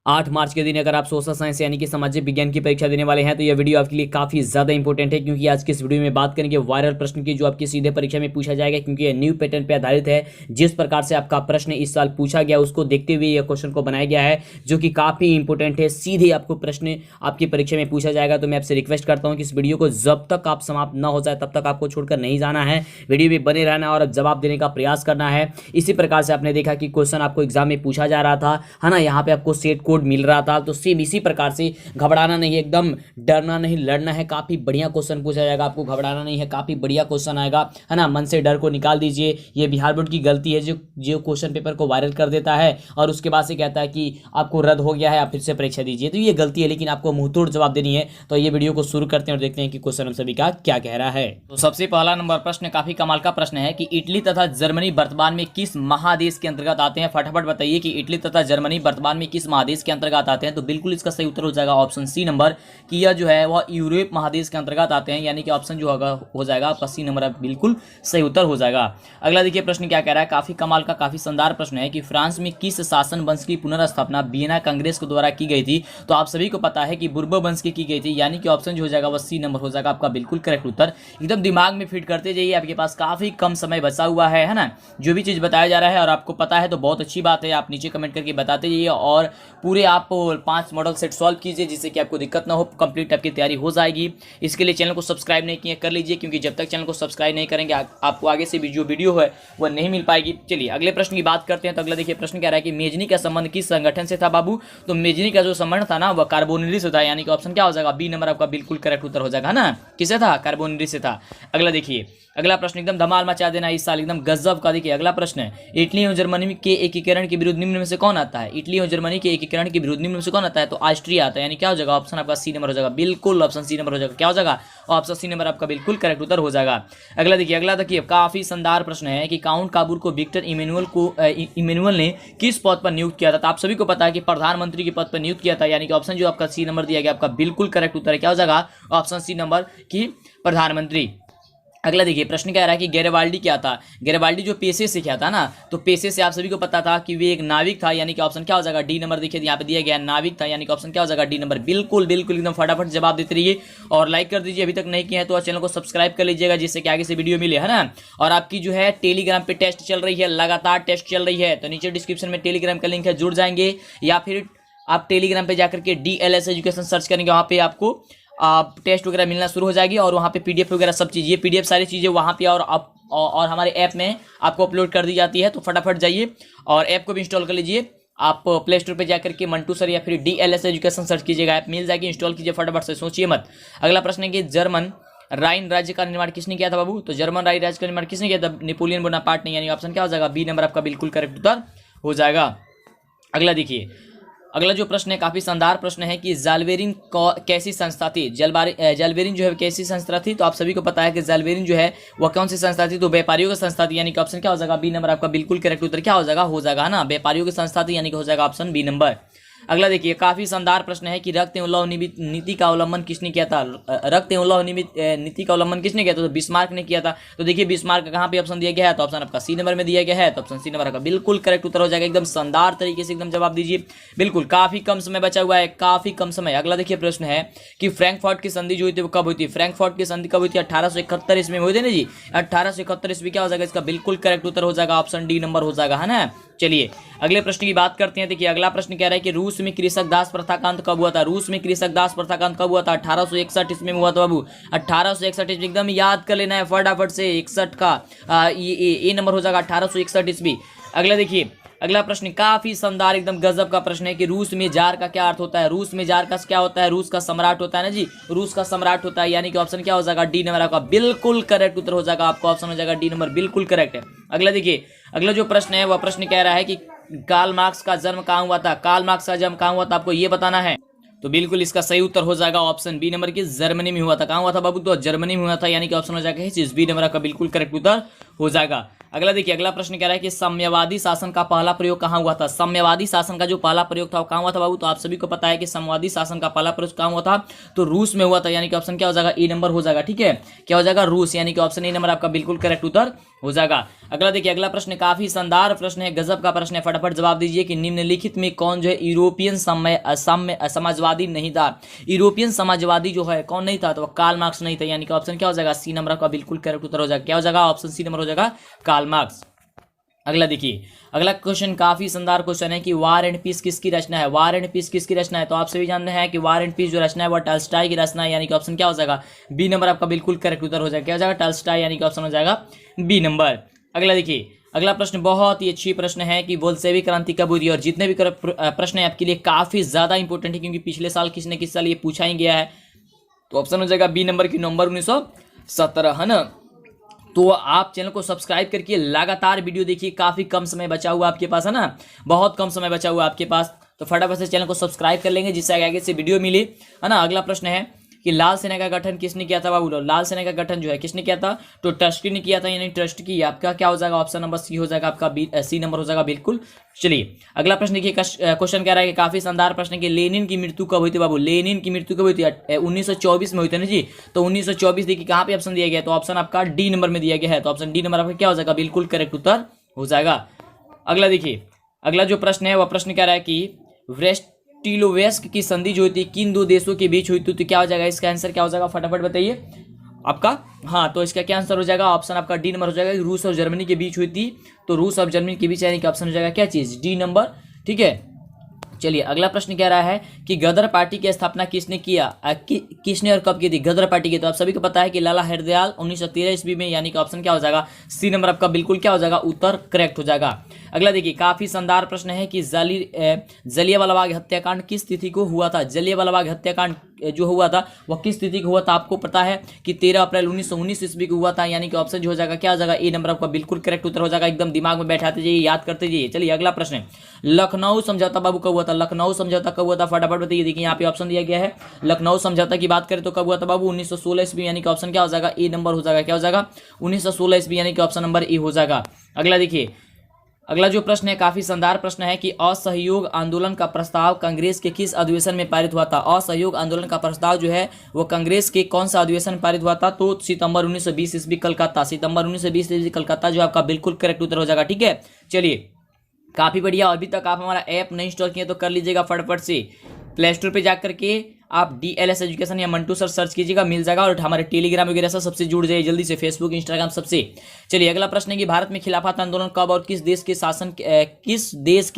8 मार्च के दिन अगर आप सोशल साइंस यानी कि सामाजिक विज्ञान की परीक्षा देने वाले हैं तो यह वीडियो आपके लिए काफी ज्यादा इंपॉर्टेंट है, क्योंकि आज की इस वीडियो में बात करेंगे वायरल प्रश्न की जो आपकी सीधे परीक्षा में पूछा जाएगा, क्योंकि यह न्यू पैटर्न पर आधारित है। जिस प्रकार से आपका प्रश्न इस साल पूछा गया उसको देखते हुए यह क्वेश्चन को बनाया गया है, जो कि काफी इंपॉर्टेंट है। सीधे आपको प्रश्न आपकी परीक्षा में पूछा जाएगा। तो मैं आपसे रिक्वेस्ट करता हूं कि इस वीडियो को जब तक आप समाप्त न हो जाए तब तक आपको छोड़कर नहीं जाना है, वीडियो में बने रहना और जवाब देने का प्रयास करना है। इसी प्रकार से आपने देखा कि क्वेश्चन आपको एग्जाम में पूछा जा रहा था, है ना, यहाँ पे आपको सेट कोड मिल रहा था। तो सेम इसी प्रकार से घबराना नहीं है, एकदम डरना नहीं, लड़ना है। काफी बढ़िया क्वेश्चन पूछा जाएगा, आपको घबराना नहीं है, काफी बढ़िया क्वेश्चन आएगा, है ना। मन से डर को निकाल दीजिए। ये बिहार बोर्ड की गलती है जो क्वेश्चन पेपर को वायरल कर देता है और उसके बाद से कहता है कि आपको रद्द हो गया है, आप फिर से परीक्षा दीजिए। तो ये गलती है, लेकिन आपको मुंहतोड़ जवाब देनी है। तो ये वीडियो को शुरू करते हैं और देखते हैं कि क्वेश्चन हम सभी का क्या कह रहा है। तो सबसे पहला नंबर प्रश्न काफी कमाल का प्रश्न है कि इटली तथा जर्मनी वर्तमान में किस महादेश के अंतर्गत आते हैं। फटाफट बताइए कि इटली तथा जर्मनी वर्तमान में किस महादेश के अंतर्गत आते हैं। तो बिल्कुल इसका सही उत्तर हो जाएगा ऑप्शन सी नंबर, कि यह जो है वह यूरोप महादेश के अंतर्गत आते हैं, यानी कि ऑप्शन जो होगा हो जाएगा आपका सी नंबर, बिल्कुल सही उत्तर हो जाएगा। अगला देखिए प्रश्न क्या कह रहा है, काफी कमाल का काफी शानदार प्रश्न है कि फ्रांस में किस शासन वंश की पुनर्स्थापना वियना कांग्रेस के द्वारा की गई थी। तो आप सभी को पता है कि बुर्बो वंश की गई थी, यानी कि ऑप्शन जो हो जाएगा वह सी नंबर हो जाएगा आपका बिल्कुल करेक्ट उत्तर। एकदम दिमाग में फिट करते जाइए, आपके पास काफी कम समय बचा हुआ है ना। जो भी चीज बताया जा रहा है और आपको पता है तो बहुत अच्छी बात है, आप नीचे कमेंट करके बताते जाइए और पूरे आप 5 मॉडल सेट सॉल्व कीजिए, जिससे कि आपको दिक्कत ना हो, कंप्लीट आपकी तैयारी हो जाएगी। इसके लिए चैनल को सब्सक्राइब नहीं किए कर लीजिए, क्योंकि जब तक चैनल को सब्सक्राइब नहीं करेंगे आपको आगे से भी जो वीडियो है वह नहीं मिल पाएगी। चलिए अगले प्रश्न की बात करते हैं। तो अगला देखिए प्रश्न कह रहा है कि मेजनी का संबंध किस संगठन से था बाबू। तो मेजनी का जो संबंध था ना वह कार्बोनिल से था, यानी कि ऑप्शन क्या हो जाएगा बी नंबर आपका बिल्कुल करेक्ट उत्तर हो जाएगा ना। किससे था, कार्बोनिल से था। अगला देखिए अगला प्रश्न एकदम धमाल मचा देना इस साल, एकदम गजब का। देखिए अगला प्रश्न है, इटली और जर्मनी के एकीकरण के विरुद्ध निम्न में से कौन आता है। इटली और जर्मनी के एकीकरण के विरुद्ध निम्न में से कौन आता है। तो ऑस्ट्रिया आता है, यानी क्या हो जाएगा ऑप्शन आपका सी नंबर हो जाएगा, बिल्कुल ऑप्शन सी नंबर हो जाएगा। क्या हो जाएगा ऑप्शन सी नंबर आपका बिल्कुल करेक्ट उत्तर हो जाएगा। अगला देखिए काफी शानदार प्रश्न है कि काउंट काबूल को विक्टर इमेनुअल ने किस पद पर नियुक्त किया था। तो आप सभी को पता है कि प्रधानमंत्री के पद पर नियुक्त किया था, यानी कि ऑप्शन जो आपका सी नंबर दिया गया आपका बिल्कुल करेक्ट उत्तर है। क्या हो जाएगा ऑप्शन सी नंबर की प्रधानमंत्री। अगला देखिए प्रश्न क्या रहा है कि गैरिबाल्डी क्या था। गैरिबाल्डी जो पेशे से क्या था ना, तो पेशे से आप सभी को पता था कि वे एक नाविक था, यानी कि ऑप्शन क्या हो जाएगा डी नंबर। देखिए यहाँ पे दिया गया नाविक था, यानी कि ऑप्शन क्या हो जाएगा डी नंबर। बिल्कुल बिल्कुल एकदम फटाफट जवाब देते रहिए और लाइक कर दीजिए, अभी तक नहीं किया है तो चैनल को सब्सक्राइब कर लीजिएगा, जिससे कि आगे से वीडियो मिले, है ना। और आपकी जो है टेलीग्राम पे टेस्ट चल रही है, लगातार टेस्ट चल रही है, तो नीचे डिस्क्रिप्शन में टेलीग्राम का लिंक है, जुड़ जाएंगे। या फिर आप टेलीग्राम पे जाकर के DLS एजुकेशन सर्च करेंगे, वहाँ पे आपको टेस्ट वगैरह मिलना शुरू हो जाएगी और वहाँ पे PDF वगैरह सब चीज़, ये PDF सारी चीज़ें वहाँ पे और हमारे ऐप में आपको अपलोड कर दी जाती है। तो फटाफट जाइए और ऐप को भी इंस्टॉल कर लीजिए। आप प्ले स्टोर पे जाकर के मंटू सर या फिर DLS एजुकेशन सर्च कीजिएगा, ऐप मिल जाएगी, इंस्टॉल कीजिए फटाफट से, सोचिए मत। अगला प्रश्न है कि जर्मन राइन राज्य का निर्माण किसने किया था बाबू। तो जर्मन राइन राज्य का निर्माण किसने किया था, नेपोलियन बोनापार्ट ने, यानी ऑप्शन क्या हो जाएगा बी नंबर आपका बिल्कुल करेक्ट उत्तर हो जाएगा। अगला देखिए अगला जो प्रश्न है काफी शानदार प्रश्न है कि जालवेरिन कैसी संस्था थी। जालवेरिन जो है कैसी संस्था थी। तो आप सभी को पता है कि जालवेरिन जो है वह कौन सी संस्था थी। तो व्यापारियों की संस्था थी, यानी कि ऑप्शन क्या हो जाएगा बी नंबर आपका बिल्कुल करेक्ट उत्तर क्या हो जाएगा ना, व्यापारियों की संस्था थी, यानी कि हो जाएगा ऑप्शन बी नंबर। अगला देखिए काफी शानदार प्रश्न है कि रक्त एवं लौह नीति का अवलंबन किसने किया था। रक्त एवं लौह नीति का अवलंबन किसने किया था। तो बिस्मार्क ने किया था। तो देखिए बिस्मार्क कहाँ पे ऑप्शन दिया गया है, तो ऑप्शन आपका सी नंबर में दिया गया है, तो ऑप्शन सी नंबर का बिल्कुल करेक्ट उत्तर हो जाएगा। एकदम शानदार तरीके से एकदम जवाब दीजिए, बिल्कुल काफी कम समय बचा हुआ है, काफी कम समय। अगला देखिए प्रश्न है कि फ्रैंकफर्ट की संधि जो हुई थी वो कब हुई थी। फ्रैंकफर्ट की संधि कब हुई थी, 1871 ईस्वी में हुई थी ना जी, 1871 ईस्वी। क्या हो जाएगा इसका बिल्कुल करेक्ट उत्तर हो जाएगा ऑप्शन डी नंबर हो जाएगा, है ना। चलिए अगले प्रश्न की बात करते हैं। देखिए अगला प्रश्न कह रहा है कि रूस में कृषक दास प्रथा का अंत कब हुआ था। रूस में कृषक दास प्रथा का अंत कब हुआ था। 1861 ईस्वी में हुआ था बाबू, 1861 ईस्वी, एकदम याद कर लेना है फटाफट से। 61 का ये नंबर हो जाएगा 1861 ईस्वी। अगला देखिए अगला प्रश्न काफी शानदार एकदम गजब का प्रश्न है कि रूस में जार का क्या अर्थ होता है। रूस में जार का क्या होता है, रूस का सम्राट होता है ना जी, रूस का सम्राट होता है, यानी कि ऑप्शन क्या हो जाएगा डी नंबर आपका बिल्कुल करेक्ट उत्तर हो जाएगा। आपका ऑप्शन हो जाएगा डी नंबर बिल्कुल करेक्ट है। अगला देखिए अगला जो प्रश्न है वह प्रश्न कह रहा है कि कार्ल मार्क्स का जन्म कहाँ हुआ था। कार्ल मार्क्स का जन्म कहाँ हुआ था आपको ये बताना है। तो बिल्कुल इसका सही उत्तर हो जाएगा ऑप्शन बी नंबर की जर्मनी में हुआ था। कहाँ हुआ था बाबू, तो जर्मनी में हुआ था, यानी कि ऑप्शन हो जाएगा बी नंबर का बिल्कुल करेक्ट उत्तर हो जाएगा। अगला देखिए, अगला प्रश्न कह रहा है कि साम्यवादी शासन का पहला प्रयोग कहाँ हुआ था। साम्यवादी शासन का जो पहला प्रयोग था वो कहाँ हुआ था बाबू, तो आप सभी को पता है कि साम्यवादी शासन का पहला प्रयोग कहाँ हुआ था, तो रूस में हुआ था, यानी कि ऑप्शन क्या हो जाएगा, ए नंबर हो जाएगा। ठीक है, क्या हो जाएगा, रूस, यानी कि ऑप्शन ए नंबर आपका बिल्कुल करेक्ट उत्तर हो जाएगा। अगला देखिए, अगला प्रश्न काफी शानदार प्रश्न है, गजब का प्रश्न है, फटाफट जवाब दीजिए कि निम्नलिखित में कौन जो है यूरोपियन समाजवादी नहीं था। यूरोपियन समाजवादी जो है कौन नहीं था, तो कार्ल मार्क्स नहीं था, यानी कि ऑप्शन क्या हो जाएगा, सी नंबर का बिल्कुल करेक्ट उत्तर हो जाएगा। क्या हो जाएगा, ऑप्शन सी नंबर हो जाएगा, कार्ल मार्क्स। अगला देखिए, अगला क्वेश्चन काफी शानदार क्वेश्चन है कि वार एंड पीस किसकी रचना है। वार एंड पीस किसकी रचना है, तो आप सभी जानते हैं कि वार एंड पीस जो रचना है वो टॉल्स्टॉय की रचना है, यानी कि ऑप्शन क्या हो जाएगा, बी नंबर आपका बिल्कुल करेक्ट उत्तर हो जाएगा। क्या हो जाएगा, टॉल्स्टॉय, यानी कि ऑप्शन हो जाएगा बी नंबर। अगला देखिए, अगला प्रश्न बहुत ही अच्छी प्रश्न है कि बोल्शेविक क्रांति कब हुई, और जितने भी प्रश्न है आपके लिए काफी ज्यादा इंपॉर्टेंट है, क्योंकि पिछले साल किसी न किसी साल ये पूछा ही गया है। तो ऑप्शन हो जाएगा बी नंबर की नवंबर 1917, है ना। तो आप चैनल को सब्सक्राइब करके लगातार वीडियो देखिए, काफी कम समय बचा हुआ आपके पास, है ना, बहुत कम समय बचा हुआ आपके पास, तो फटाफट से चैनल को सब्सक्राइब कर लेंगे जिससे आगे से वीडियो मिले, है ना। अगला प्रश्न है कि लाल सेना का गठन किसने किया था बाबू, लाल सेना का गठन जो है किसने किया था, तो ट्रस्टी ने किया था, यानी ट्रस्ट की आपका क्या हो जाएगा, ऑप्शन नंबर सी हो जाएगा आपका, सी नंबर हो जाएगा बिल्कुल। चलिए अगला प्रश्न देखिए, क्वेश्चन कह रहा है कि काफी शानदार प्रश्न है कि लेनिन की मृत्यु कब हुई थी बाबू, लेनिन की मृत्यु कब हुई थी, 1924 में हुई थी ना जी। तो 1924 देखिए कहाँ पे ऑप्शन दिया गया, तो ऑप्शन आपका डी नंबर में दिया गया है, तो ऑप्शन डी नंबर आपका क्या हो जाएगा, बिल्कुल करेक्ट उत्तर हो जाएगा। अगला देखिए, अगला जो प्रश्न है वह प्रश्न कह रहा है कि ब्रेस्ट-लिटोव्स्क की संधि जो हुई थी किन दो देशों के बीच हुई थी, तो क्या हो जाएगा, इसका आंसर क्या हो जाएगा, फटाफट बताइए आपका। हाँ, तो इसका क्या आंसर हो जाएगा, ऑप्शन आपका डी नंबर हो जाएगा, रूस और जर्मनी के बीच हुई थी, तो रूस और जर्मनी के बीच, यानी कि ऑप्शन हो जाएगा क्या चीज, डी नंबर। ठीक है, चलिए अगला प्रश्न कह रहा है कि गदर पार्टी की स्थापना किसने किया, किसने और कब की थी गदर पार्टी की, तो आप सभी को पता है कि लाला हरदयाल 1913 ईस्वी में, यानी कि ऑप्शन क्या हो जाएगा, सी नंबर आपका बिल्कुल क्या हो जाएगा, उत्तर करेक्ट हो जाएगा। अगला देखिए, काफी शानदार प्रश्न है कि जलियांवाला बाग हत्याकांड किस तिथि को हुआ था। जलियांवाला बाग हत्याकांड जो हुआ था वह किस तिथि को हुआ था, आपको पता है कि 13 अप्रैल 1919 ईस्वी को हुआ था, यानी कि ऑप्शन जो हो जाएगा क्या हो जाएगा, ए नंबर आपका बिल्कुल करेक्ट उत्तर हो जाएगा। एकदम दिमाग में बैठाते जाइए, याद करते जाइए। चलिए अगला प्रश्न, लखनऊ समझौता बाबू कब हुआ था, लखनऊ समझौता कब हुआ था, फटाफट बताइए। देखिए यहाँ पे ऑप्शन दिया गया है, लखनऊ समझौता की बात करें तो कब हुआ था बाबू, 1916 ईस्वी, यानी कि ऑप्शन क्या हो जाएगा, ए नंबर हो जाएगा। क्या हो जाएगा, 1916 ईस्वी, यानी कि ऑप्शन नंबर ए हो जाएगा। अगला देखिए, अगला जो प्रश्न है काफी शानदार प्रश्न है कि असहयोग आंदोलन का प्रस्ताव कांग्रेस के किस अधिवेशन में पारित हुआ था। असहयोग आंदोलन का प्रस्ताव जो है वो कांग्रेस के कौन सा अधिवेशन में पारित हुआ था, तो सितंबर 1920 ईस्वी कलकत्ता, सितंबर 1920 ईस्वी कलकत्ता जो आपका बिल्कुल करेक्ट उत्तर हो जाएगा। ठीक है, चलिए काफी बढ़िया। अभी तक आप हमारा ऐप नहीं इंस्टॉल किए तो कर लीजिएगा फटाफट से, प्ले स्टोर पर जाकर के आप DLS एजुकेशन या मंटू सर सर्च कीजिएगा, मिल जाएगा, और हमारे टेलीग्राम वगैरह से सबसे जुड़ जाइए जल्दी से, फेसबुक इंस्टाग्राम सबसे। चलिए अगला प्रश्न है कि भारत में खिलाफत आंदोलन कब और किस देश के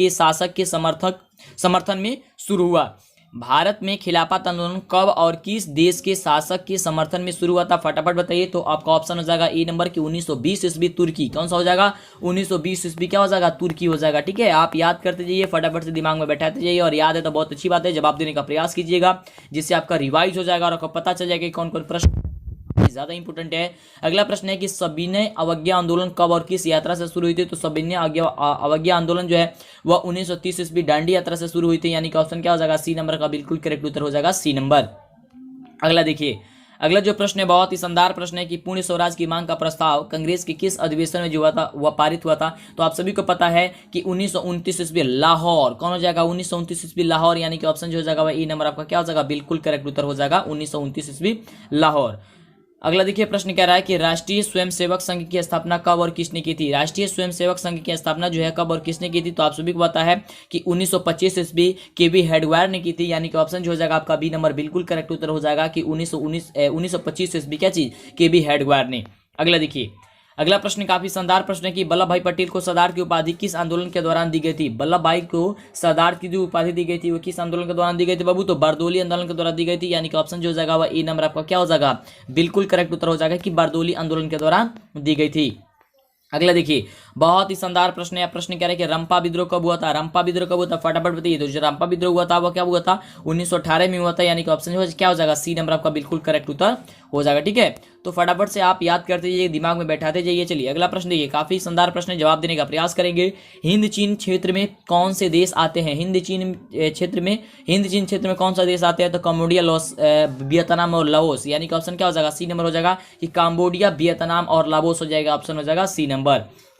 शासक के समर्थन में शुरू हुआ। भारत में खिलाफत आंदोलन कब और किस देश के शासक के समर्थन में शुरू हुआ था, फटाफट बताइए। तो आपका ऑप्शन हो जाएगा ए नंबर की 1920 ईस्वी तुर्की। कौन सा हो जाएगा, 1920 ईस्वी क्या हो जाएगा, तुर्की हो जाएगा। ठीक है, आप याद करते जाइए, फटाफट से दिमाग में बैठाते जाइए, और याद है तो बहुत अच्छी बात है, जवाब देने का प्रयास कीजिएगा जिससे आपका रिवाइज हो जाएगा और आपको पता चल जाएगा कि कौन कौन प्रश्न ज्यादा इंपोर्टेंट है। अगला प्रश्न है कि सविनय अवज्ञा आंदोलन कब और किस यात्रा से शुरू हुई थी, तो सविनय अवज्ञा आंदोलन जो है वह 1930 ईस्वी दांडी यात्रा से शुरू हुई थी, यानी कि ऑप्शन क्या हो जाएगा, सी नंबर का बिल्कुल करेक्ट उत्तर हो जाएगा, सी नंबर। अगला देखिए, अगला जो प्रश्न है बहुत ही शानदार प्रश्न है कि पूर्ण स्वराज की मांग का प्रस्ताव कांग्रेस के किस अधिवेशन में जो हुआ था वह पारित हुआ था। तो आप सभी को पता है कि 1929 ईस्वी लाहौर, कौन हो जाएगा, 1929 ईस्वी लाहौर, यानी कि ऑप्शन जो हो जाएगा वह ए नंबर आपका क्या हो जाएगा, बिल्कुल करेक्ट उत्तर हो जाएगा, 1929 ईस्वी लाहौर। अगला देखिए, प्रश्न कह रहा है कि राष्ट्रीय स्वयंसेवक संघ की स्थापना कब और किसने की थी। राष्ट्रीय स्वयंसेवक संघ की स्थापना जो है कब और किसने की थी, तो आप सभी को पता है कि 1925 ईस्वी केबी हेडगेवार ने की थी, यानी कि ऑप्शन जो हो जाएगा आपका बी नंबर बिल्कुल करेक्ट उत्तर हो जाएगा कि 1925 ईस्वी क्या चीज, केबी हेडगेवार ने। अगला देखिए, अगला प्रश्न काफी शानदार प्रश्न है कि वल्लभ भाई पटेल को सरदार की उपाधि किस आंदोलन के दौरान दी गई थी। वल्लभ भाई को सरदार की जो उपाधि दी गई थी वो किस आंदोलन के दौरान दी गई थी बाबू, तो बारदोली आंदोलन के दौरान दी गई थी, यानी कि ऑप्शन जो हो जाएगा वह ए नंबर आपका क्या हो जाएगा, बिल्कुल करेक्ट उत्तर हो जाएगा कि बारदोली आंदोलन के दौरान दी गई थी। अगला देखिए, बहुत ही शानदार प्रश्न है। प्रश्न कह रहे हैं कि रंपा विद्रोह कब हुआ था। रंपा विद्रोह कब हुआ था, फटाफट बताइए। तो जो रंपा विद्रोह हुआ था वो क्या हुआ था, 1918 में हुआ था, यानी कि ऑप्शन क्या हो जाएगा, सी नंबर आपका बिल्कुल करेक्ट उत्तर हो जाएगा। ठीक है, तो फटाफट से आप याद करते जाइए, दिमाग में बैठाते जाइए। चलिए अगला प्रश्न देखिए, काफी शानदार प्रश्न है, जवाब देने का प्रयास करेंगे। हिंद चीन क्षेत्र में कौन से देश आते हैं। हिंद चीन क्षेत्र में कौन सा देश आते हैं, तो कम्बोडिया, वियतनाम और लाओस, यानी कि ऑप्शन क्या हो जाएगा, सी नंबर हो जाएगा कि कम्बोडिया, वियतनाम और लाओस हो जाएगा, ऑप्शन हो जाएगा सी नंबर।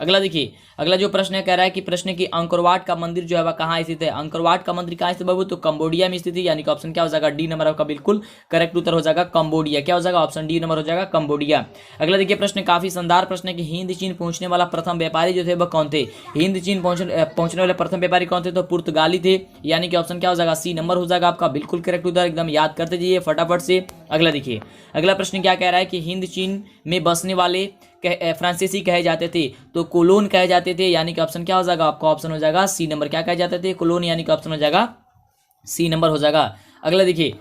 अगला देखिए, अगला जो प्रश्न है कह रहा है कि प्रश्न की अंकोरवाट का मंदिर जो है वह कहाँ स्थित है। अंकोरवाट का मंदिर कहाँ स्थित बाबू, तो कंबोडिया में स्थित है, यानी कि ऑप्शन क्या हो जाएगा डी नंबर आपका बिल्कुल करेक्ट उत्तर हो जाएगा कंबोडिया। क्या हो जाएगा, ऑप्शन डी नंबर हो जाएगा कंबोडिया। अगला देखिए प्रश्न काफी शानदार प्रश्न है कि हिंद चीन पहुंचने वाला प्रथम व्यापारी जो थे वह कौन थे। हिंद चीन पहुंचने वाले प्रथम व्यापारी कौन थे, तो पुर्तगाली थे, यानी कि ऑप्शन क्या हो जाएगा सी नंबर हो जाएगा आपका बिल्कुल करेक्ट उत्तर। एकदम याद करते जाइए फटाफट से। अगला देखिए, अगला प्रश्न क्या कह रहा है कि हिंद चीन में बसने वाले फ्रांसीसी कहे जाते थे, तो कोलोन कहे जाते थे, यानी कि ऑप्शन क्या हो जाएगा आपका ऑप्शन हो जाएगा सी नंबर। क्या कहे जाते थे, कोलोन, यानी कि ऑप्शन हो जाएगा सी नंबर हो जाएगा। अगला देखिए,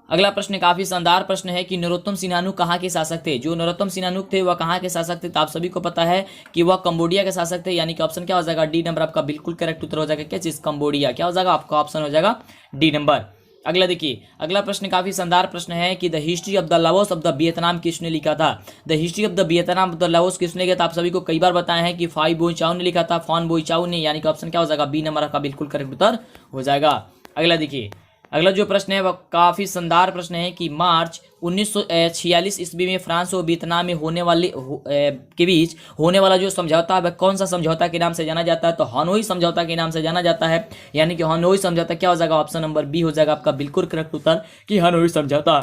अगला प्रश्न काफी शानदार प्रश्न है कि नरोत्तम सिन्हानु कहाँ के शासक थे। जो नरोत्तम सिन्हानु थे वह कहाँ के शासक थे, तो आप सभी को पता है कि वह कंबोडिया के शासक थे, यानी कि ऑप्शन क्या हो जाएगा डी नंबर आपका बिल्कुल करेक्ट उत्तर हो जाएगा। क्या चीज, कंबोडिया। क्या हो जाएगा आपका ऑप्शन हो जाएगा डी नंबर। अगला देखिए, अगला प्रश्न काफी शानदार प्रश्न है कि the history of the Laos of the Vietnam किसने लिखा था। The history of the Vietnam of the Laos किसने लिखा था, आप सभी को कई बार बताया है कि फाई बोईचाओ ने लिखा था, फॉन बोईचाओ ने, यानी कि ऑप्शन क्या हो जाएगा बी नंबर आपका बिल्कुल करेक्ट उत्तर हो जाएगा। अगला देखिए, अगला जो प्रश्न है वह काफी शानदार प्रश्न है कि मार्च 1946 ईस्वी में फ्रांस और वियतनाम में होने वाले के बीच होने वाला जो समझौता है वह कौन सा समझौता के नाम से जाना जाता है, तो हनोई समझौता के नाम से जाना जाता है, यानी कि हनोई समझौता। क्या हो जाएगा, ऑप्शन नंबर बी हो जाएगा आपका बिल्कुल करेक्ट उत्तर कि हनोई समझौता।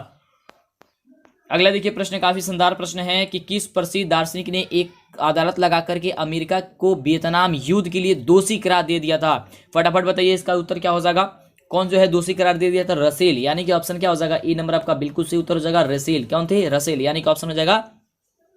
अगला देखिए, प्रश्न काफी शानदार प्रश्न है कि किस प्रसिद्ध दार्शनिक ने एक अदालत लगा करके अमेरिका को वियतनाम युद्ध के लिए दोषी करार दे दिया था। फटाफट बताइए इसका उत्तर क्या हो जाएगा। कौन जो है दोषी करार दे दिया था, रसेल, यानी कि ऑप्शन क्या हो जाएगा ए नंबर आपका बिल्कुल सही उत्तर हो जाएगा रसेल। कौन थे, रसेल, यानी कि ऑप्शन हो जाएगा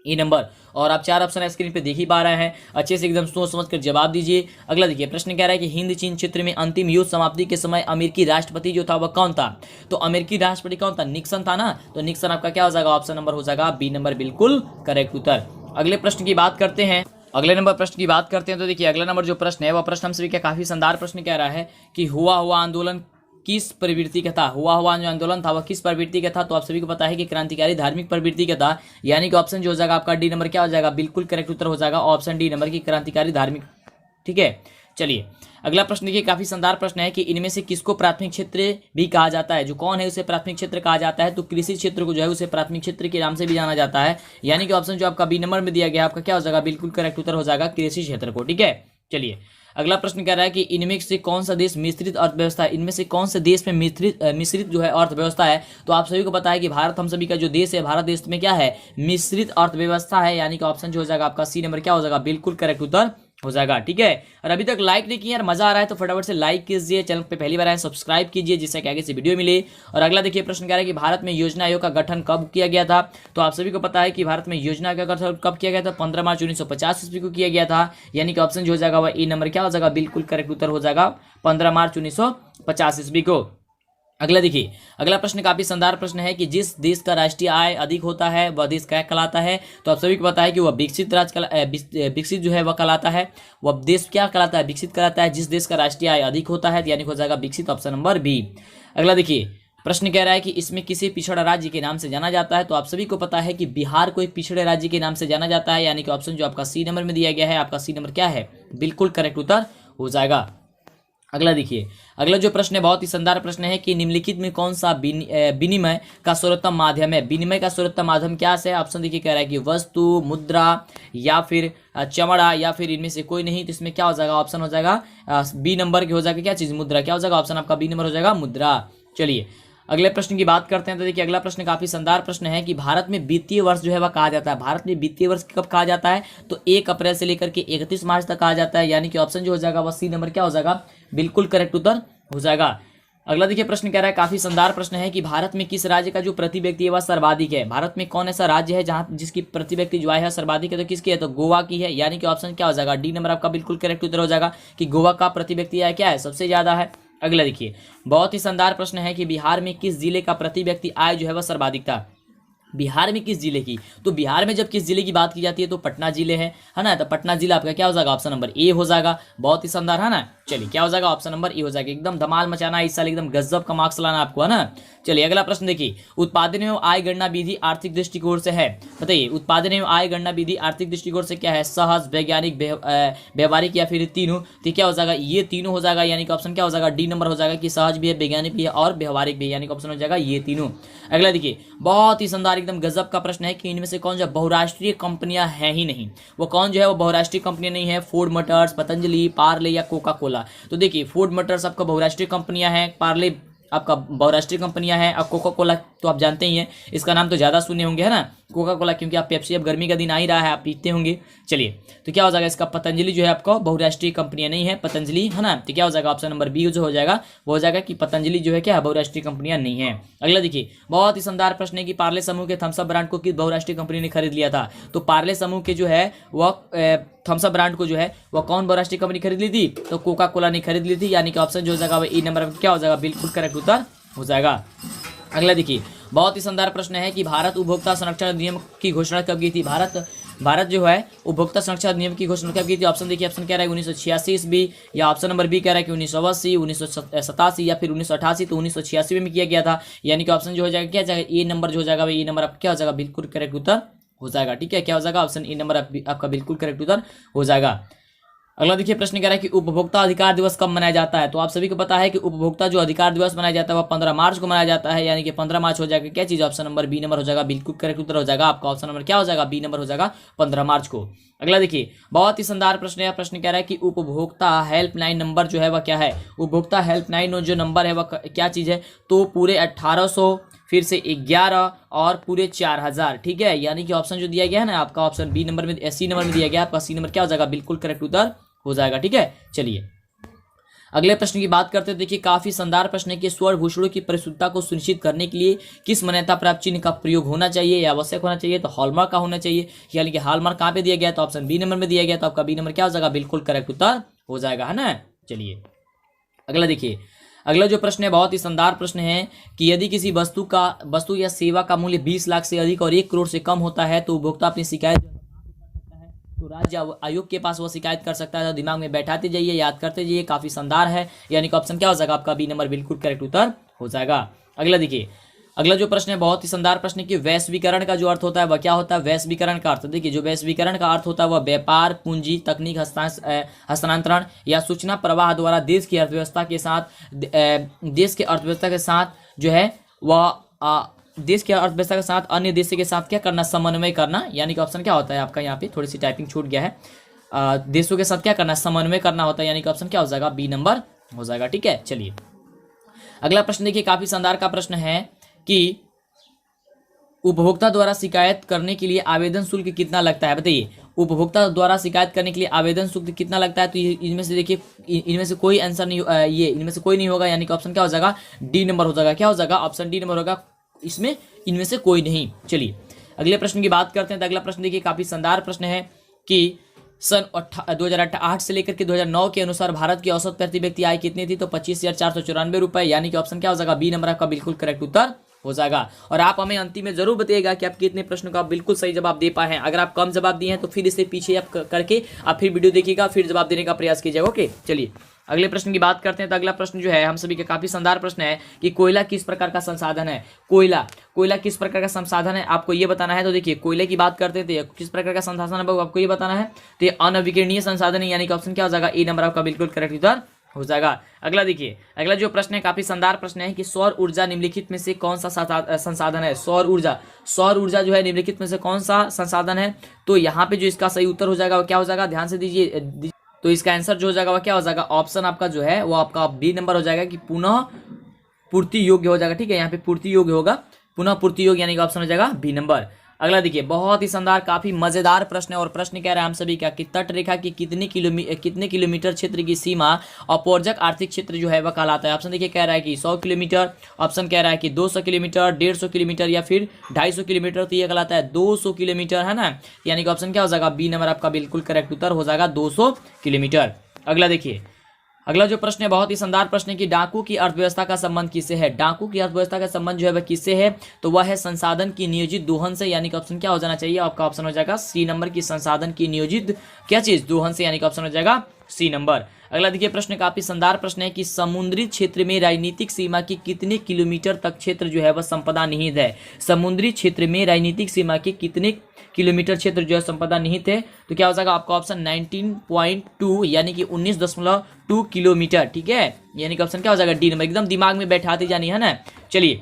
ए नंबर। और आप चार ऑप्शन स्क्रीन पे देख ही पा रहे हैं, अच्छे से एकदम सोच समझ कर जवाब दीजिए। अगला देखिए, प्रश्न कह रहा है कि हिंद चीन क्षेत्र में अंतिम युद्ध समाप्ति के समय अमेरिकी राष्ट्रपति जो था वह कौन था, तो अमेरिकी राष्ट्रपति कौन था, निक्सन था ना, तो निक्सन आपका क्या हो जाएगा ऑप्शन नंबर हो जाएगा बी नंबर बिल्कुल करेक्ट उत्तर। अगले प्रश्न की बात करते हैं, अगले नंबर प्रश्न की बात करते हैं। तो देखिए, अगला नंबर जो प्रश्न है वह प्रश्न हम सभी का काफी शानदार प्रश्न कह रहा है कि हुआ आंदोलन किस प्रवृत्ति का था। हुआ जो आंदोलन था वह किस प्रवृत्ति का था, तो आप सभी को पता है कि क्रांतिकारी धार्मिक प्रवृत्ति का था, यानी कि ऑप्शन जो हो जाएगा आपका डी नंबर क्या हो जाएगा बिल्कुल करेक्ट उत्तर हो जाएगा ऑप्शन डी नंबर की क्रांतिकारी धार्मिक। ठीक है, चलिए अगला प्रश्न देखिए, काफी शानदार प्रश्न है कि इनमें से किसको प्राथमिक क्षेत्र भी कहा जाता है। जो कौन है उसे प्राथमिक क्षेत्र कहा जाता है, तो कृषि क्षेत्र को जो है उसे प्राथमिक क्षेत्र के नाम से भी जाना जाता है, यानी कि ऑप्शन जो आपका बी नंबर में दिया गया आपका क्या हो जाएगा बिल्कुल करेक्ट उत्तर हो जाएगा कृषि क्षेत्र को। ठीक है, चलिए अगला प्रश्न कह रहा है कि इनमें से कौन सा देश मिश्रित अर्थव्यवस्था है। इनमें से कौन से देश में मिश्रित जो है अर्थव्यवस्था है, तो आप सभी को पता है कि भारत हम सभी का जो देश है, भारत देश में क्या है मिश्रित अर्थव्यवस्था है, यानी कि ऑप्शन जो हो जाएगा आपका सी नंबर क्या हो जाएगा बिल्कुल करेक्ट उत्तर हो जाएगा। ठीक है, और अभी तक लाइक नहीं किया यार, मजा आ रहा है तो फटाफट से लाइक कीजिए, चैनल पे पहली बार आए सब्सक्राइब कीजिए जिससे कि आगे से वीडियो मिले। और अगला देखिए, प्रश्न कह रहा है कि भारत में योजना आयोग का गठन कब किया गया था, तो आप सभी को पता है कि भारत में योजना आयोग का गठन कब किया गया था, 15 मार्च 1950 ईस्वी को किया गया था, यानी कि ऑप्शन जो हो जाएगा वह ए नंबर क्या हो जाएगा बिल्कुल करेक्ट उत्तर हो जाएगा 15 मार्च 1950 ईस्वी को। अगला देखिए, अगला प्रश्न काफी शानदार प्रश्न है कि जिस देश का राष्ट्रीय आय अधिक होता है वह देश क्या कहलाता है, तो आप सभी को पता है कि वह विकसित जो है वह कहलाता है। वह देश क्या कहलाता है, विकसित कहलाता है जिस देश का राष्ट्रीय आय अधिक होता है, यानी हो जाएगा विकसित ऑप्शन नंबर बी। अगला देखिए, प्रश्न कह रहा है कि इसमें किसी पिछड़ा राज्य के नाम से जाना जाता है, तो आप सभी को पता है कि बिहार को एक पिछड़े राज्य के नाम से जाना जाता है, यानी कि ऑप्शन जो आपका सी नंबर में दिया गया है आपका सी नंबर क्या है बिल्कुल करेक्ट उत्तर हो जाएगा। अगला देखिए, अगला जो प्रश्न है बहुत ही शानदार प्रश्न है कि निम्नलिखित में कौन सा विनिमय का सर्वोत्तम माध्यम है। विनिमय का सर्वोत्तम माध्यम क्या है, ऑप्शन देखिए कह रहा है कि वस्तु, मुद्रा या फिर चमड़ा या फिर इनमें से कोई नहीं, तो इसमें क्या हो जाएगा ऑप्शन हो जाएगा बी नंबर की हो जाएगा क्या चीज मुद्रा। क्या हो जाएगा ऑप्शन आपका बी नंबर हो जाएगा मुद्रा। चलिए अगले प्रश्न की बात करते हैं। तो देखिए, अगला प्रश्न काफी शानदार प्रश्न है कि भारत में वित्तीय वर्ष जो है वह कहा जाता है। भारत में वित्तीय वर्ष कब कहा जाता है, तो 1 अप्रैल से लेकर के 31 मार्च तक कहा जाता है, यानी कि ऑप्शन जो हो जाएगा वह सी नंबर क्या हो जाएगा बिल्कुल करेक्ट उत्तर हो जाएगा। अगला देखिए, प्रश्न कह रहा है काफी शानदार प्रश्न है कि भारत में किस राज्य का जो प्रति व्यक्ति है वह सर्वाधिक है। भारत में कौन ऐसा राज्य है जहां जिसकी प्रति व्यक्ति जो आय है सर्वाधिक है, तो किसकी है, तो गोवा की है, यानी कि ऑप्शन क्या हो जाएगा डी नंबर आपका बिल्कुल करेक्ट उत्तर हो जाएगा कि गोवा का प्रति व्यक्ति आय क्या है सबसे ज्यादा है। अगला देखिए, बहुत ही शानदार प्रश्न है कि बिहार में किस जिले का प्रति व्यक्ति आय जो है वह सर्वाधिक था। बिहार में किस जिले की, तो बिहार में जब किस जिले की बात की जाती है तो पटना जिले है ना, तो पटना जिला आपका क्या हो जाएगा ऑप्शन नंबर ए हो जाएगा। बहुत ही शानदार है ना, चलिए क्या हो जाएगा ऑप्शन नंबर ए हो जाएगा। एकदम धमाल मचाना इस साल, एकदम गजब का मार्क्स लाना आपको है ना। चलिए अगला प्रश्न देखिए, उत्पादन एवं आय गणना विधि आर्थिक दृष्टिकोण से है, बताइए उत्पादन एवं आय गणना विधि आर्थिक दृष्टिकोण से क्या है, सहज, वैज्ञानिक, व्यवहारिक या फिर तीनों, तो क्या हो जाएगा ये तीनों हो जाएगा, यानी कि ऑप्शन क्या हो जाएगा डी नंबर हो जाएगा कि सहज भी है, वैज्ञानिक भी है और व्यवहारिक भी है, यानी कि ऑप्शन हो जाएगा ये तीनों। अगला देखिए, बहुत ही शानदार शानदार एकदम गजब का प्रश्न है कि इनमें से कौन जो बहुराष्ट्रीय कंपनियां हैं ही नहीं, वो कौन जो है वो बहुराष्ट्रीय कंपनियां नहीं है? फोर्ड मोटर्स, पतंजलि, पार्ले या कोका कोला। तो देखिए फोर्ड मोटर्स आपका बहुराष्ट्रीय कंपनियां हैं, पार्ले आपका बहुराष्ट्रीय कंपनियां हैं, अब कोका कोला तो आप जानते ही हैं, इसका नाम तो ज़्यादा सुने होंगे है ना, कोका कोला, क्योंकि आप पेप्सी अब गर्मी का दिन आ ही रहा है, आप पीते होंगे। चलिए तो क्या हो जाएगा इसका? पतंजलि जो है आपका बहुराष्ट्रीय कंपनियां नहीं है, पतंजलि है ना, तो क्या हो जाएगा? ऑप्शन नंबर बी जो हो जाएगा वो हो जाएगा कि पतंजलि जो है क्या बहुराष्ट्रीय कंपनियां नहीं है। अगला देखिए बहुत ही शानदार प्रश्न है कि पार्ले समूह के थम्स अप ब्रांड को किस बहुराष्ट्रीय कंपनी ने खरीद लिया था? तो पार्ले समूह के जो है वह थम्स अप ब्रांड को जो है वह कौन बहुराष्ट्रीय कंपनी खरीद ली थी? तो कोका कोला ने खरीद ली थी, यानी कि ऑप्शन जो हो जाएगा ई नंबर क्या हो जाएगा? बिल्कुल करेक्ट उत्तर हो जाएगा। अगला देखिए बहुत ही शानदार प्रश्न है कि भारत उपभोक्ता संरक्षण अधिनियम की घोषणा कब की थी? भारत जो है उपभोक्ता संरक्षण अधिनियम की घोषणा कब की थी? ऑप्शन देखिए, ऑप्शन कह रहा है 1986 ईस्वी, या ऑप्शन नंबर बी कह रहा है कि 1980, 1987 या फिर 1988। तो 1986 में किया गया था, यानी कि ऑप्शन जो हो जाएगा क्या जाएगा? ए नंबर जो हो जाएगा ये नंबर आपका क्या हो जाएगा? बिल्कुल करेक्ट उत्तर हो जाएगा। ठीक है, क्या हो जाएगा? ऑप्शन ए नंबर आपका बिल्कुल करेक्ट उत्तर हो जाएगा। अगला देखिए प्रश्न कह रहा है कि उपभोक्ता अधिकार दिवस कब मनाया जाता है? तो आप सभी को पता है कि उपभोक्ता जो अधिकार दिवस मनाया जाता है वह 15 मार्च को मनाया जाता है, यानी कि 15 मार्च हो जाएगा क्या चीज? ऑप्शन नंबर बी नंबर हो जाएगा, बिल्कुल करेक्ट उत्तर हो जाएगा आपका। ऑप्शन नंबर क्या हो जाएगा? बी नंबर हो जाएगा 15 मार्च को। अगला देखिए बहुत ही शानदार प्रश्न है, प्रश्न कह रहा है कि उपभोक्ता हेल्पलाइन नंबर जो है वह क्या है? उपभोक्ता हेल्पलाइन जो नंबर है वह क्या चीज है? तो पूरे 1800 फिर से 11 और पूरे 4000। ठीक है, यानी कि ऑप्शन जो दिया गया है ना आपका ऑप्शन बी नंबर में, सी नंबर में दिया गया, आपका सी नंबर क्या हो जाएगा? बिल्कुल करेक्ट उत्तर हो जाएगा। ठीक है, चलिए अगले प्रश्न की बात करते हैं। देखिए काफी शानदार प्रश्न है कि स्वर्ण भूषणों की परिशुद्धता को सुनिश्चित करने के लिए किस मान्यता प्राप्त चिन्ह का प्रयोग होना चाहिए या आवश्यक होना चाहिए? तो हॉलमार्क का होना चाहिए, यानी कि हॉलमार्क कहाँ पे दिया गया? तो ऑप्शन बी नंबर में दिया गया, तो आपका बी नंबर क्या हो जाएगा? बिल्कुल करेक्ट उत्तर हो जाएगा, है ना। चलिए अगला देखिए, अगला जो प्रश्न है बहुत ही शानदार प्रश्न है कि यदि किसी वस्तु या सेवा का मूल्य 20 लाख से अधिक और 1 करोड़ से कम होता है तो उपभोक्ता अपनी शिकायत तो राज्य आयोग के पास वो शिकायत कर सकता है। तो दिमाग में बैठाते जाइए, याद करते जाइए, काफी शानदार है, यानी कि ऑप्शन क्या हो जाएगा? आपका बी नंबर बिल्कुल करेक्ट उत्तर हो जाएगा। अगला देखिए, अगला जो प्रश्न है बहुत ही शानदार प्रश्न है कि वैश्वीकरण का जो अर्थ होता है वह क्या होता है? वैश्वीकरण का अर्थ देखिए, जो वैश्वीकरण का अर्थ होता है वह व्यापार, पूंजी, तकनीक हस्तांतरण या सूचना प्रवाह द्वारा देश की अर्थव्यवस्था के साथ जो है वह देश की अर्थव्यवस्था के साथ अन्य देश के साथ क्या करना? समन्वय करना, यानी कि ऑप्शन क्या होता है आपका? यहाँ पे थोड़ी सी टाइपिंग छूट गया है, देशों के साथ क्या करना? समन्वय करना होता है, यानी कि ऑप्शन क्या हो जाएगा? बी नंबर हो जाएगा। ठीक है, चलिए अगला प्रश्न देखिए काफी शानदार का प्रश्न है कि उपभोक्ता द्वारा शिकायत करने के लिए आवेदन शुल्क कितना लगता है? बताइए, उपभोक्ता द्वारा शिकायत करने के लिए आवेदन शुल्क कितना लगता है? तो इनमें से देखिए, इनमें से कोई आंसर नहीं, ये इनमें से कोई नहीं होगा, यानी कि ऑप्शन क्या हो जाएगा? डी नंबर हो जाएगा। क्या हो जाएगा? ऑप्शन डी नंबर होगा, इसमें इनमें से कोई नहीं। चलिए अगले प्रश्न की बात करते हैं। तो अगला प्रश्न देखिए काफी शानदार प्रश्न है कि सन 2008 से लेकर के 2009 के अनुसार भारत की औसत प्रति व्यक्ति आय कितनी थी? तो 25,494 रुपए, यानी कि ऑप्शन क्या हो जाएगा? बी नंबर आपका बिल्कुल करेक्ट उत्तर हो जाएगा। और आप हमें अंतिम में जरूर बताइएगा कि आप कितने प्रश्नों का बिल्कुल सही जवाब दे पाए हैं। अगर आप कम जवाब दिए हैं तो फिर इसे पीछे आप करके आप फिर वीडियो देखिएगा, फिर जवाब देने का प्रयास कीजिएगा। ओके, चलिए अगले प्रश्न की बात करते हैं। तो अगला प्रश्न जो है हम सभी का काफी शानदार प्रश्न है कि कोयला किस प्रकार का संसाधन है? कोयला किस प्रकार का संसाधन है आपको ये बताना है। तो देखिए कोयले की बात करते थे, किस प्रकार का संसाधन है आपको ये बताना है। तो ये अनविकिरणीय संसाधन है, यानी कि ऑप्शन क्या हो जाएगा? ए नंबर आपका बिल्कुल करेक्ट उत्तर हो जाएगा। अगला देखिए, अगला जो प्रश्न है काफी शानदार प्रश्न है कि सौर ऊर्जा निम्नलिखित में से कौन सा संसाधन है? सौर ऊर्जा जो है निम्नलिखित में से कौन सा संसाधन है? तो यहाँ पे जो इसका सही उत्तर हो जाएगा वो क्या हो जाएगा? ध्यान से दीजिए, तो इसका आंसर जो हो जाएगा वो क्या हो जाएगा? ऑप्शन आपका जो है वो आपका बी नंबर हो जाएगा कि पुनः पूर्ति योग्य हो जाएगा। ठीक है, यहाँ पे पूर्ति योग्य होगा, पुनः पूर्ति योग्य, यानी कि ऑप्शन हो जाएगा बी नंबर। अगला देखिए बहुत ही शानदार काफी मजेदार प्रश्न है और प्रश्न कह रहा है हम सभी का कि तट रेखा की कितने किलोमीटर क्षेत्र की सीमा अपवर्जक आर्थिक क्षेत्र जो है वह कहलाता है। ऑप्शन देखिए कह रहा है कि 100 किलोमीटर, ऑप्शन कह रहा है कि 200 किलोमीटर, 150 किलोमीटर या फिर 250 किलोमीटर। तो ये कहलाता है 200 किलोमीटर, है ना, यानी कि ऑप्शन क्या हो जाएगा? बी नंबर आपका बिल्कुल करेक्ट उत्तर हो जाएगा 200 किलोमीटर। अगला देखिए, अगला जो प्रश्न है बहुत ही शानदार प्रश्न है कि डाकू की अर्थव्यवस्था का संबंध किससे है? डाकू की अर्थव्यवस्था का संबंध जो है वह किससे है? तो वह है संसाधन की नियोजित दोहन से, यानी कि ऑप्शन क्या हो जाना चाहिए? आपका ऑप्शन हो जाएगा सी नंबर की संसाधन की नियोजित क्या चीज? दोहन से, यानी कि ऑप्शन हो जाएगा सी नंबर। अगला देखिए प्रश्न काफी शानदार प्रश्न है कि समुद्री क्षेत्र में राजनीतिक सीमा की कितने किलोमीटर तक क्षेत्र जो है वह संपदा निहित है? समुद्री क्षेत्र में राजनीतिक सीमा के कितने किलोमीटर क्षेत्र जो है संपदा निहित है? तो क्या हो जाएगा आपका ऑप्शन 19.2, यानी कि 19.2 किलोमीटर। ठीक है, यानी कि ऑप्शन क्या हो जाएगा? D number. एकदम दिमाग में बैठाते जानी है ना। चलिए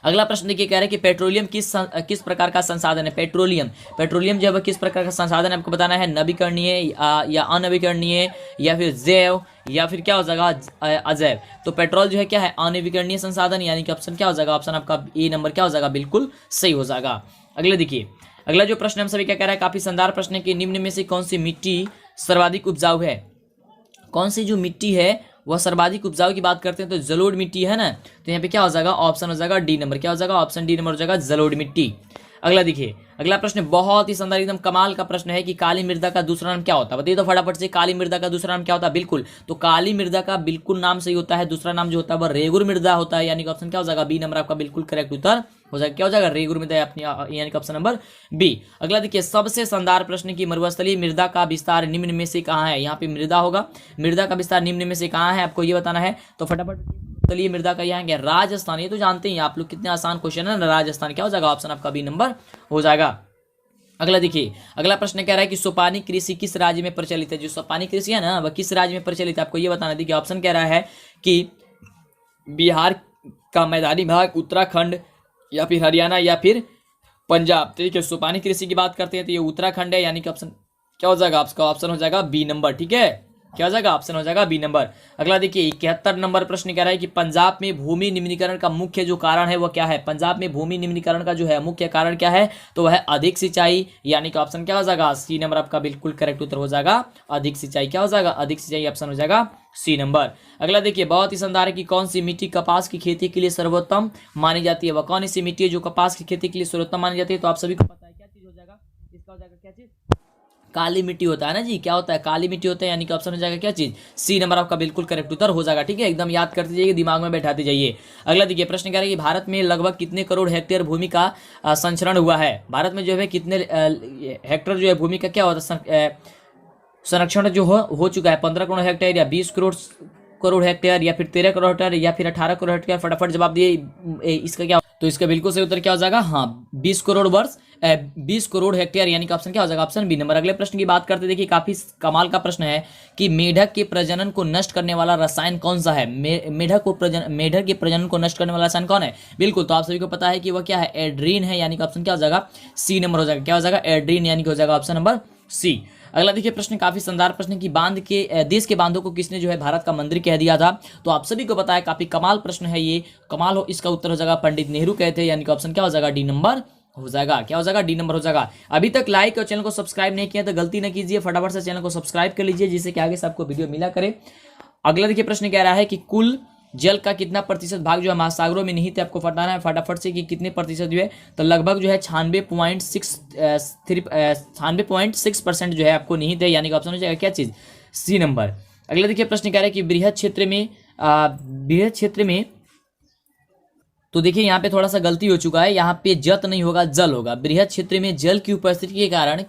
अगला प्रश्न देखिए, कह रहा है कि पेट्रोलियम किस प्रकार का संसाधन है। पेट्रोलियम जो है किस प्रकार का संसाधन है, आपको बताना है। नवीकरणीय या अनवीकरणीय या फिर जैव या फिर क्या हो जाएगा अजैव। तो पेट्रोल जो है क्या है, अनवीकरणीय संसाधन, यानी कि ऑप्शन क्या हो जाएगा, ऑप्शन आपका ए नंबर क्या हो जाएगा, बिल्कुल सही हो जाएगा। अगले देखिए, अगला जो प्रश्न हम सभी क्या कह रहा है, काफी शानदार प्रश्न है कि निम्न में से कौन सी मिट्टी सर्वाधिक उपजाऊ है। कौन सी जो मिट्टी है वह सर्वाधिक उपजाऊ की बात करते हैं तो जलोढ़ मिट्टी है ना। तो यहाँ पे क्या हो जाएगा, ऑप्शन हो जाएगा डी नंबर, क्या हो जाएगा, ऑप्शन डी नंबर हो जाएगा, जलोढ़ मिट्टी। अगला देखिए, अगला प्रश्न बहुत ही शानदार एकदम कमाल का प्रश्न है कि काली मृदा का दूसरा नाम क्या होता है। बताइए तो फटाफट से, काली मृदा का दूसरा नाम क्या होता है। बिल्कुल, तो काली मृदा का बिल्कुल नाम सही होता है, दूसरा नाम जो होता है वह रेगुर मृदा होता है, यानी कि ऑप्शन क्या हो जाएगा, बी नंबर आपका बिल्कुल करेक्ट उत्तर हो जाएगा। क्या हो जाएगा, रेगुर मृदा, यानी कि ऑप्शन नंबर बी। अगला देखिए, सबसे शानदार प्रश्न की मरुस्थलीय मृदा का विस्तार निम्न में से कहाँ है। यहाँ पे मृदा होगा, मृदा का विस्तार निम्न में से कहाँ है, आपको ये बताना है। तो फटाफट चलिए, मृदा का यहाँ क्या, राजस्थान। ये तो जानते हैं आप लोग, कितने आसान क्वेश्चन है ना, राजस्थान। क्या हो जाएगा, ऑप्शन आपका बी नंबर हो जाएगा। अगला देखिए, अगला प्रश्न कह रहा है कि सोपानी कृषि किस राज्य में प्रचलित है। जो सोपानी कृषि है ना, वह किस राज्य में प्रचलित है, आपको ये बताना। देखिए, ऑप्शन कह रहा है कि बिहार का मैदानी भाग, उत्तराखंड या फिर हरियाणा या फिर पंजाब। ठीक है, सोपानी कृषि की बात करते हैं तो ये उत्तराखंड है, यानी कि ऑप्शन क्या हो जाएगा, आपका ऑप्शन हो जाएगा बी नंबर। ठीक है, क्या हो जाएगा, ऑप्शन हो जाएगा बी नंबर। अगला देखिए, 71 नंबर प्रश्न कह रहा है कि पंजाब में भूमि निम्नीकरण का मुख्य जो कारण है वह क्या है। पंजाब में भूमि निम्नीकरण का जो है मुख्य कारण क्या है, तो वह है अधिक सिंचाई, यानी कि ऑप्शन क्या हो जाएगा, सी नंबर आपका बिल्कुल करेक्ट उत्तर हो जाएगा, अधिक सिंचाई। क्या हो जाएगा, अधिक सिंचाई, ऑप्शन हो जाएगा सी नंबर। अगला देखिए, बहुत ही शानदार है कि कौन सी मिट्टी कपास की खेती के लिए सर्वोत्तम मानी जाती है। वह कौन सी मिट्टी है जो कपास की खेती के लिए सर्वोत्तम मानी जाती है। तो आप सभी को पता है क्या चीज हो जाएगा, इसका हो जाएगा क्या चीज, काली मिट्टी होता है ना जी। क्या होता है, काली मिट्टी होता है, यानी कि ऑप्शन हो जाएगा क्या चीज, सी नंबर आपका बिल्कुल करेक्ट उत्तर हो जाएगा। ठीक है, एकदम याद करते जाइए, दिमाग में बैठाते जाइए। अगला देखिए, प्रश्न कह रहा है कि भारत में लगभग कितने करोड़ हेक्टेयर भूमि का संचरण हुआ है। भारत में जो है कितने हेक्टेयर जो है भूमि का क्या होता है, संरक्षण जो हो चुका है। 15 करोड़ हेक्टेयर या 20 करोड़ हेक्टेयर या फिर 13 करोड़ हेक्टेयर या फिर 18 करोड़ हेक्टेयर। फटाफट जवाब दिए, इसका क्या, तो इसका बिल्कुल सही उत्तर क्या हो जाएगा, हाँ 20 करोड़ वर्ष 20 करोड़ हेक्टेयर, यानी कि ऑप्शन क्या हो जाएगा, ऑप्शन बी नंबर। अगले प्रश्न की बात करते, देखिए काफी कमाल का प्रश्न है कि मेढक के प्रजनन को नष्ट करने वाला रसायन कौन सा है। मेढक के प्रजनन को नष्ट करने वाला रसायन कौन है। बिल्कुल, तो आप सभी को पता है कि वह क्या है, एड्रीन है, यानी कि ऑप्शन क्या हो जाएगा, सी नंबर हो जाएगा। क्या हो जाएगा, एड्रीन, यानी कि हो जाएगा ऑप्शन नंबर सी। अगला देखिए, प्रश्न काफी शानदार प्रश्न की देश के बांधों को किसने जो है भारत का मंदिर कह दिया था। तो आप सभी को पता है, काफी कमाल प्रश्न है ये, कमाल हो, इसका उत्तर हो जाएगा पंडित नेहरू कहते हैं, यानी कि ऑप्शन क्या हो जाएगा, डी नंबर हो जाएगा। क्या हो जाएगा, डी नंबर हो जाएगा। अभी तक लाइक और चैनल को सब्सक्राइब नहीं किया तो गलती ना कीजिए, फटाफट से चैनल को सब्सक्राइब कर लीजिए, जिससे कि आगे से आपको वीडियो मिला करे। अगला देखिए, प्रश्न कह रहा है कि कुल जल का कितना प्रतिशत भाग जो है महासागरों में निहित है। आपको बताना है फटाफट से कि कितने प्रतिशत जो है, तो लगभग जो है 96.6% जो है आपको निहित है, यानी कि ऑप्शन हो जाएगा क्या चीज, सी नंबर। अगला देखिए, प्रश्न कह रहा है कि बृहद क्षेत्र में तो देखिए यहाँ पे थोड़ा सा गलती हो चुका है, यहाँ पे जत नहीं होगा, जल होगा। बृहद क्षेत्र में जल की उपस्थिति के कारण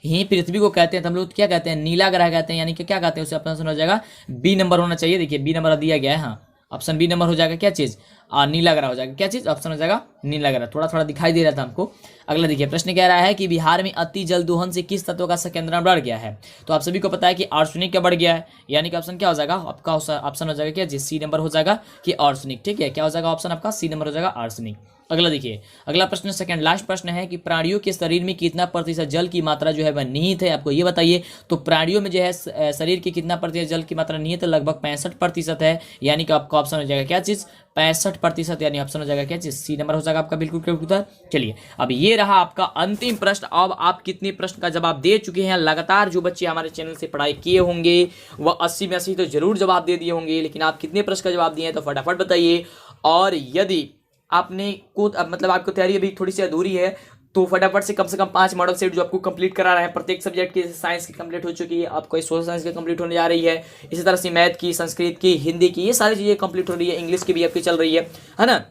ही पृथ्वी को कहते हैं, तो हम लोग क्या कहते हैं, नीला ग्रह कहते हैं, यानी कि क्या कहते हैं, उसे ऑप्शन हो जाएगा बी नंबर होना चाहिए। देखिए बी नंबर दिया गया है, हाँ ऑप्शन बी नंबर हो जाएगा क्या चीज, नीला ग्रह हो जाएगा। क्या चीज, ऑप्शन हो जाएगा नीला ग्रह। थोड़ा थोड़ा दिखाई दे रहा था हमको। अगला देखिए, प्रश्न कह रहा है कि बिहार में अति जल दोहन से किस तत्व का संकेंद्रण बढ़ गया है। तो आप सभी को पता है कि आर्सेनिक का बढ़ गया है, यानी कि ऑप्शन क्या हो जाएगा, आपका ऑप्शन हो जाएगा क्या जी, सी नंबर हो जाएगा कि आर्सेनिक। ठीक है, क्या हो जाएगा, ऑप्शन आपका सी नंबर हो जाएगा आर्सेनिक। अगला देखिए, अगला प्रश्न सेकंड लास्ट प्रश्न है कि प्राणियों के शरीर में कितना प्रतिशत जल की मात्रा जो है वह निहित है, आपको ये बताइए। तो प्राणियों में जो है शरीर की कितना प्रतिशत जल की मात्रा निहित है, लगभग 65% है, यानी कि आपका ऑप्शन हो जाएगा क्या चीज, 65%, यानी ऑप्शन हो जाएगा क्या चीज, सी नंबर हो जाएगा आपका बिल्कुल करेक्ट उत्तर। चलिए, अब ये रहा आपका अंतिम प्रश्न। अब आप कितने प्रश्न का जवाब दे चुके हैं। लगातार जो बच्चे हमारे चैनल से पढ़ाई किए होंगे वह 80 में 80 तो जरूर जवाब दे दिए होंगे, लेकिन आप कितने प्रश्न का जवाब दिए हैं तो फटाफट बताइए। और यदि आपने को मतलब आपको तैयारी अभी थोड़ी सी अधूरी है तो फटाफट से कम 5 मॉडल सेट जो आपको कंप्लीट करा रहा है प्रत्येक सब्जेक्ट की। साइंस की कंप्लीट हो चुकी है, आपको सोशल साइंस की कंप्लीट होने जा रही है, इसी तरह से मैथ की, संस्कृत की, हिंदी की, ये सारी चीजें कंप्लीट हो रही है, इंग्लिश की भी आपकी चल रही है ना।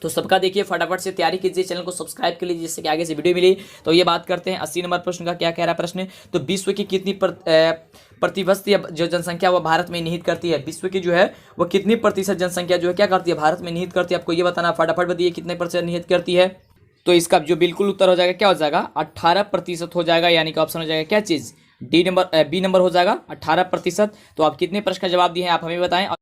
तो सबका देखिए फटाफट से तैयारी कीजिए, चैनल को सब्सक्राइब कर लीजिए, जिससे कि आगे से वीडियो मिली। तो ये बात करते हैं 80 नंबर प्रश्न का। क्या कह रहा है प्रश्न, तो विश्व की कितनी प्रतिवस्ती जो जनसंख्या वह भारत में निहित करती है। विश्व की जो है वह कितनी प्रतिशत जनसंख्या जो है क्या करती है, भारत में निहित करती है, आपको ये बताना। फटाफट बताइए कितने प्रतिशत निहित करती है। तो इसका जो बिल्कुल उत्तर हो जाएगा क्या हो जाएगा, 18% हो जाएगा, यानी कि ऑप्शन हो जाएगा क्या चीज, डी नंबर बी नंबर हो जाएगा 18%। तो आप कितने प्रश्न का जवाब दिए हैं आप हमें बताएं।